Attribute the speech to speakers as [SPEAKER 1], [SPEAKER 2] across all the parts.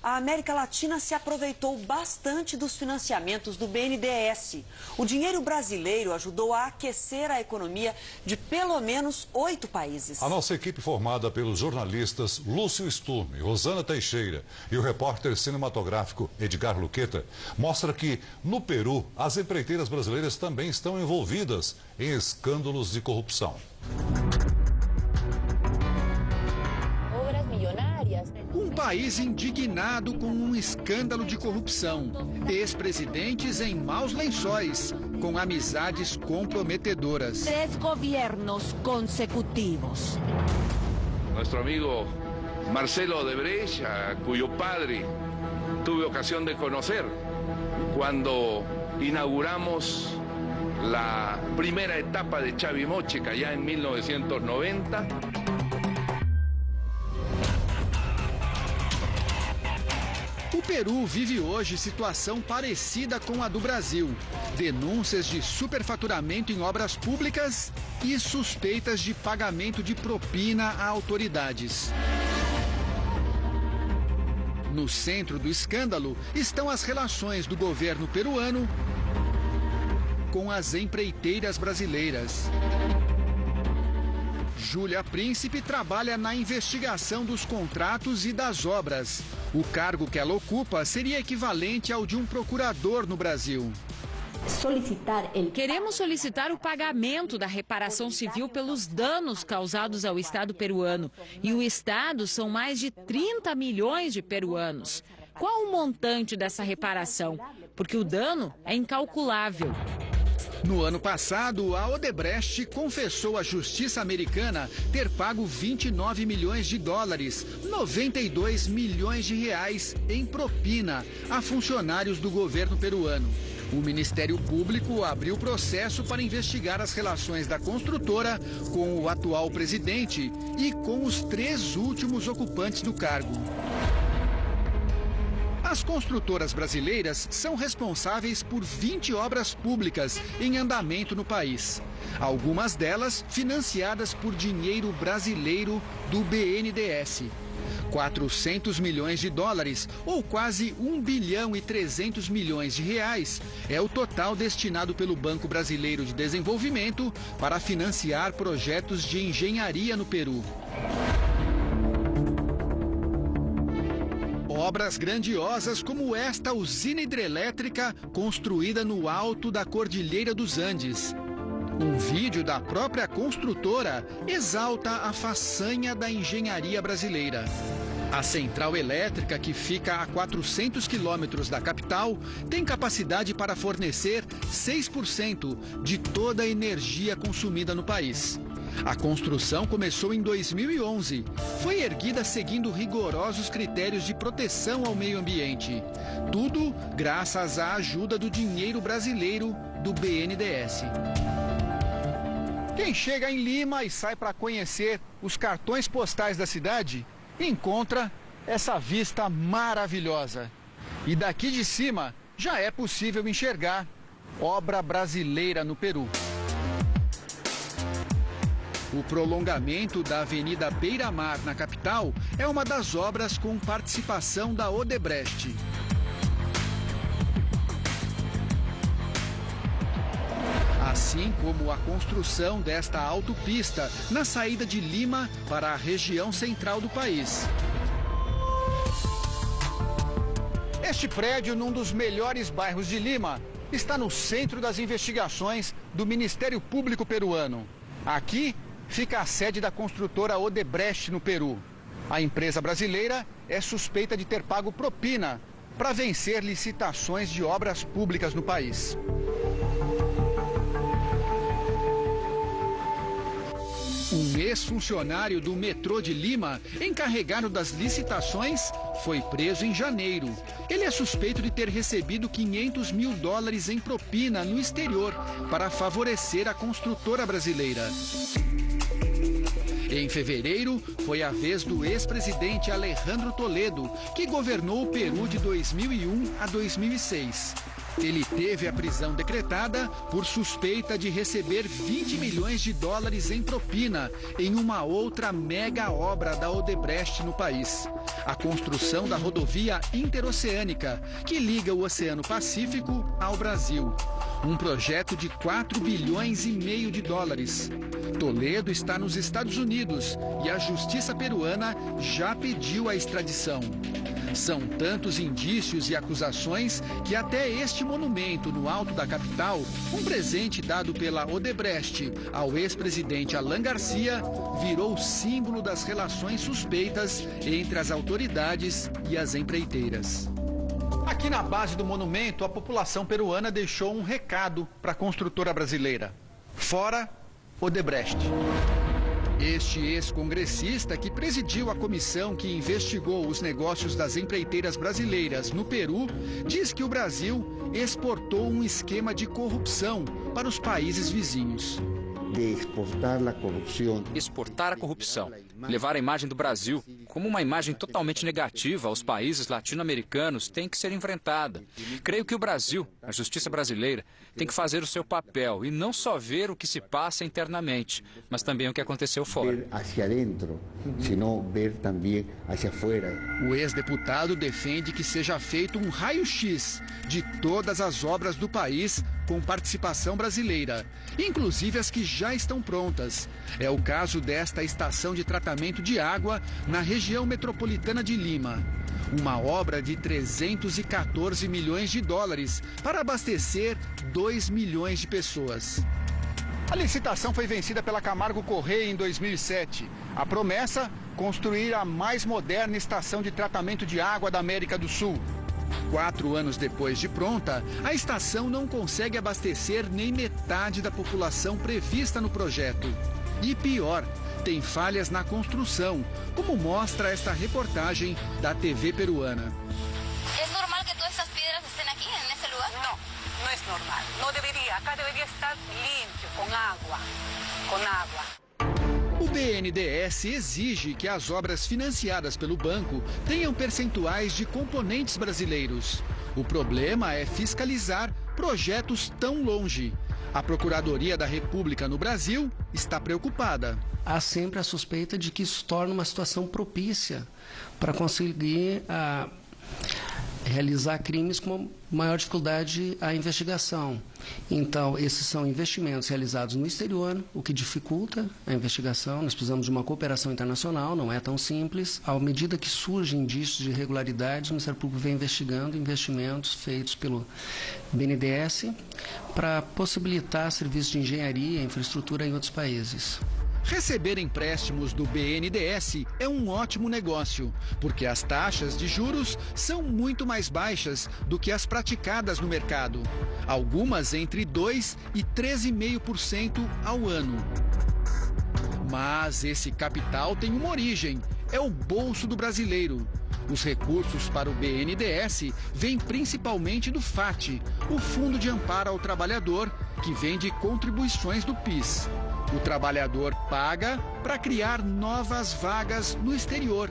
[SPEAKER 1] a América Latina se aproveitou bastante dos financiamentos do BNDES. O dinheiro brasileiro ajudou a aquecer a economia de pelo menos 8 países.
[SPEAKER 2] A nossa equipe, formada pelos jornalistas Lúcio Sturme, Rosana Teixeira e o repórter cinematográfico Edgar Luqueta, mostra que, no Peru, as empreiteiras brasileiras também estão envolvidas em escândalos de corrupção.
[SPEAKER 3] Um país indignado com um escândalo de corrupção. Ex-presidentes em maus lençóis, com amizades comprometedoras.
[SPEAKER 4] 3 gobiernos consecutivos.
[SPEAKER 5] Nuestro amigo Marcelo Odebrecht, a cuyo padre tuve ocasión de conocer cuando inauguramos la primera etapa de Chavimochica allá en 1990.
[SPEAKER 3] O Peru vive hoje situação parecida com a do Brasil. Denúncias de superfaturamento em obras públicas e suspeitas de pagamento de propina a autoridades. No centro do escândalo estão as relações do governo peruano com as empreiteiras brasileiras. Júlia Príncipe trabalha na investigação dos contratos e das obras. O cargo que ela ocupa seria equivalente ao de um procurador no Brasil.
[SPEAKER 6] Queremos solicitar o pagamento da reparação civil pelos danos causados ao Estado peruano. E o Estado são mais de 30 milhões de peruanos. Qual o montante dessa reparação? Porque o dano é incalculável.
[SPEAKER 3] No ano passado, a Odebrecht confessou à justiça americana ter pago 29 milhões de dólares, 92 milhões de reais em propina a funcionários do governo peruano. O Ministério Público abriu processo para investigar as relações da construtora com o atual presidente e com os 3 últimos ocupantes do cargo. As construtoras brasileiras são responsáveis por 20 obras públicas em andamento no país. Algumas delas financiadas por dinheiro brasileiro do BNDES. 400 milhões de dólares, ou quase 1 bilhão e 300 milhões de reais, é o total destinado pelo Banco Brasileiro de Desenvolvimento para financiar projetos de engenharia no Peru. Obras grandiosas como esta usina hidrelétrica construída no alto da Cordilheira dos Andes. Um vídeo da própria construtora exalta a façanha da engenharia brasileira. A central elétrica, que fica a 400 quilômetros da capital, tem capacidade para fornecer 6% de toda a energia consumida no país. A construção começou em 2011. Foi erguida seguindo rigorosos critérios de proteção ao meio ambiente. Tudo graças à ajuda do dinheiro brasileiro do BNDES. Quem chega em Lima e sai para conhecer os cartões postais da cidade, encontra essa vista maravilhosa. E daqui de cima já é possível enxergar obra brasileira no Peru. O prolongamento da Avenida Beira-Mar, na capital, é uma das obras com participação da Odebrecht. Assim como a construção desta autopista na saída de Lima para a região central do país. Este prédio, num dos melhores bairros de Lima, está no centro das investigações do Ministério Público peruano. Aqui fica a sede da construtora Odebrecht no Peru. A empresa brasileira é suspeita de ter pago propina para vencer licitações de obras públicas no país. Um ex-funcionário do metrô de Lima, encarregado das licitações, foi preso em janeiro. Ele é suspeito de ter recebido 500 mil dólares em propina no exterior para favorecer a construtora brasileira. Em fevereiro, foi a vez do ex-presidente Alejandro Toledo, que governou o Peru de 2001 a 2006. Ele teve a prisão decretada por suspeita de receber 20 milhões de dólares em propina em uma outra mega obra da Odebrecht no país. A construção da rodovia interoceânica, que liga o Oceano Pacífico ao Brasil. Um projeto de 4 bilhões e meio de dólares. Toledo está nos Estados Unidos e a justiça peruana já pediu a extradição. São tantos indícios e acusações que até este monumento no alto da capital, um presente dado pela Odebrecht ao ex-presidente Alan Garcia, virou símbolo das relações suspeitas entre as autoridades e as empreiteiras. Aqui na base do monumento, a população peruana deixou um recado para a construtora brasileira. Fora Odebrecht. Este ex-congressista, que presidiu a comissão que investigou os negócios das empreiteiras brasileiras no Peru, diz que o Brasil exportou um esquema de corrupção para os países vizinhos.
[SPEAKER 7] De exportar a corrupção.
[SPEAKER 8] Exportar a corrupção. Levar a imagem do Brasil como uma imagem totalmente negativa aos países latino-americanos tem que ser enfrentada. Creio que o Brasil, a justiça brasileira, tem que fazer o seu papel e não só ver o que se passa internamente, mas também o que aconteceu fora.
[SPEAKER 7] Ver hacia dentro, senão ver também hacia fora.
[SPEAKER 3] O ex-deputado defende que seja feito um raio-x de todas as obras do país com participação brasileira, inclusive as que já estão prontas. É o caso desta estação de tratamento de água na região metropolitana de Lima. Uma obra de 314 milhões de dólares para abastecer 2 milhões de pessoas. A licitação foi vencida pela Camargo Correia em 2007. A promessa, construir a mais moderna estação de tratamento de água da América do Sul. 4 anos depois de pronta, a estação não consegue abastecer nem metade da população prevista no projeto. E pior, tem falhas na construção, como mostra esta reportagem da TV peruana.
[SPEAKER 9] É normal que todas essas pedras estejam aqui, nesse lugar?
[SPEAKER 10] Não, não é normal. Não deveria. Acá deveria estar limpo, com água. Com água.
[SPEAKER 3] O BNDES exige que as obras financiadas pelo banco tenham percentuais de componentes brasileiros. O problema é fiscalizar projetos tão longe. A Procuradoria da República no Brasil está preocupada.
[SPEAKER 11] Há sempre a suspeita de que isso torna uma situação propícia para conseguir realizar crimes com maior dificuldade à investigação. Então, esses são investimentos realizados no exterior, o que dificulta a investigação. Nós precisamos de uma cooperação internacional, não é tão simples. À medida que surgem indícios de irregularidades, o Ministério Público vem investigando investimentos feitos pelo BNDES para possibilitar serviços de engenharia e infraestrutura em outros países.
[SPEAKER 3] Receber empréstimos do BNDES é um ótimo negócio, porque as taxas de juros são muito mais baixas do que as praticadas no mercado. Algumas entre 2% e 13,5% ao ano. Mas esse capital tem uma origem, é o bolso do brasileiro. Os recursos para o BNDES vêm principalmente do FAT, o Fundo de Amparo ao Trabalhador, que vem de contribuições do PIS. O trabalhador paga para criar novas vagas no exterior.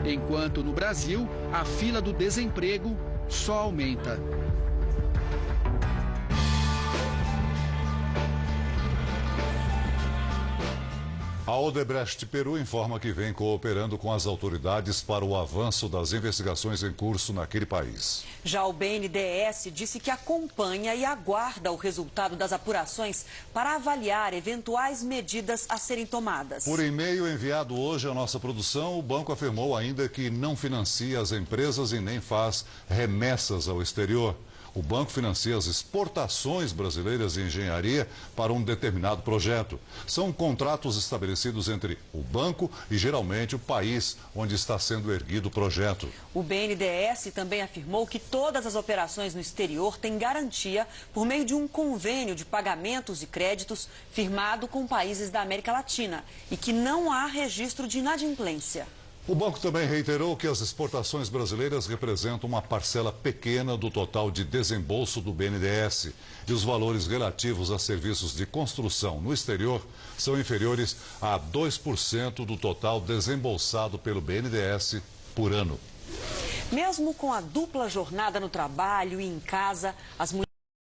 [SPEAKER 3] Enquanto no Brasil, a fila do desemprego só aumenta.
[SPEAKER 2] A Odebrecht Peru informa que vem cooperando com as autoridades para o avanço das investigações em curso naquele país.
[SPEAKER 1] Já o BNDES disse que acompanha e aguarda o resultado das apurações para avaliar eventuais medidas a serem tomadas.
[SPEAKER 2] Por e-mail enviado hoje à nossa produção, o banco afirmou ainda que não financia as empresas e nem faz remessas ao exterior. O banco financia as exportações brasileiras de engenharia para um determinado projeto. São contratos estabelecidos entre o banco e, geralmente, o país onde está sendo erguido o projeto.
[SPEAKER 1] O BNDES também afirmou que todas as operações no exterior têm garantia por meio de um convênio de pagamentos e créditos firmado com países da América Latina e que não há registro de inadimplência.
[SPEAKER 2] O banco também reiterou que as exportações brasileiras representam uma parcela pequena do total de desembolso do BNDES e os valores relativos a serviços de construção no exterior são inferiores a 2% do total desembolsado pelo BNDES por ano.
[SPEAKER 1] Mesmo com a dupla jornada no trabalho e em casa, as mulheres